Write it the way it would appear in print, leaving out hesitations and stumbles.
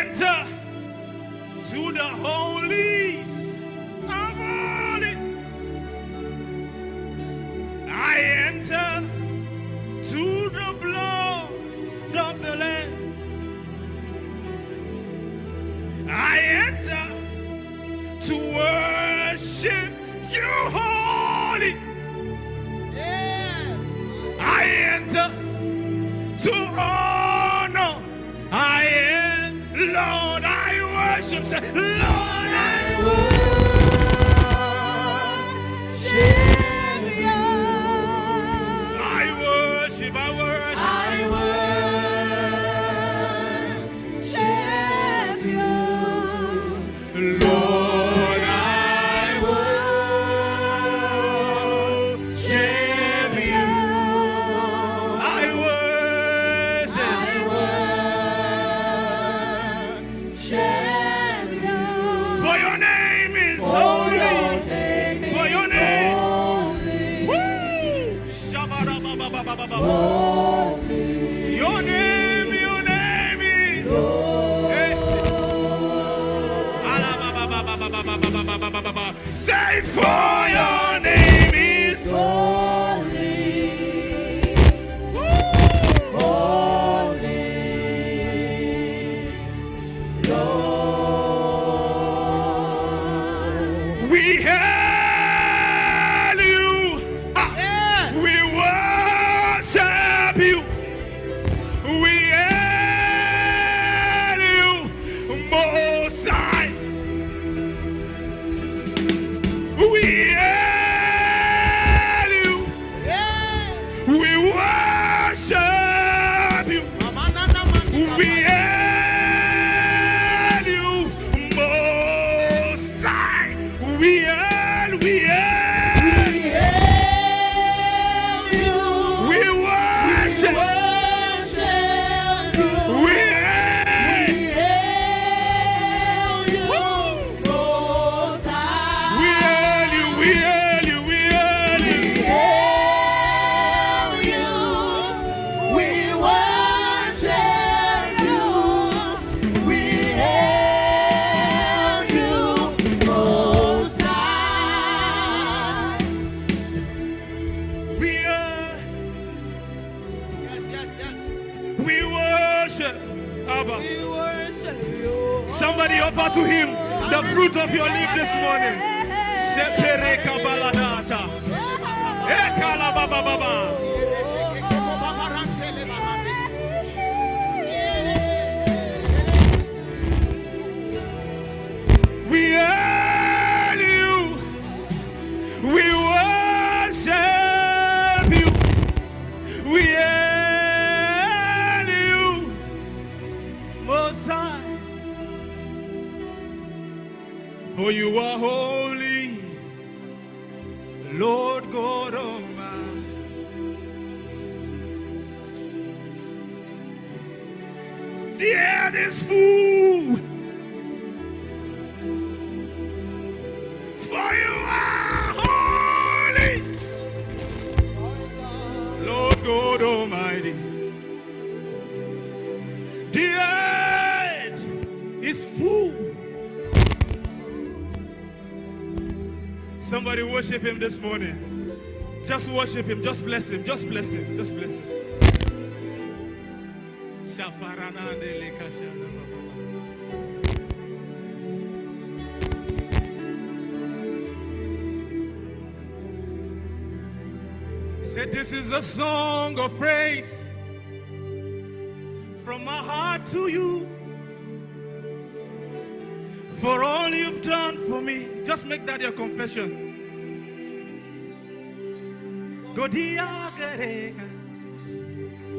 enter to the holies of holy. I enter to the blood of the Lamb. I enter to worship you, holy. Yes. I enter to honor. I am Lord. I worship. Say, Lord, I worship you. I worship. I worship. I worship you. Lord, I worship you. I worship. Worship you. For your name is For holy. your name For your is name. holy. Woo! Shabba-dabba-ba-ba-ba-ba-ba. Holy. Your name is. Hey. Ala-ba-ba-ba-ba-ba-ba-ba-ba-ba-ba-ba. Say, for your name is. Holy. Holy. Lord. We hail you. Yes. We worship you. We hail you, Most High. We hail you. Yes. We worship you. We hail you, Most High. We hail, we hail. We hail you. We worship. Worship you. We hail. We hail you. Woo. Most High. We hail you, we hail you, we hail We you. hail you. We worship you. We hail you, Most High. We worship Abba. We worship you. Somebody offer to him the fruit of your lips this morning. Sepere kabaladata. Ekalabababa. We hail you. We worship you. We hail you, Most High. For you are holy, Lord God Almighty. The earth is full. For you are holy, Lord God Almighty. The earth is full. Somebody worship him this morning. Just worship him. Just bless him. Just bless him. Just bless him. Said this is a song of praise from my heart to you for all you've done for me. Just make that your confession. Godiya garega.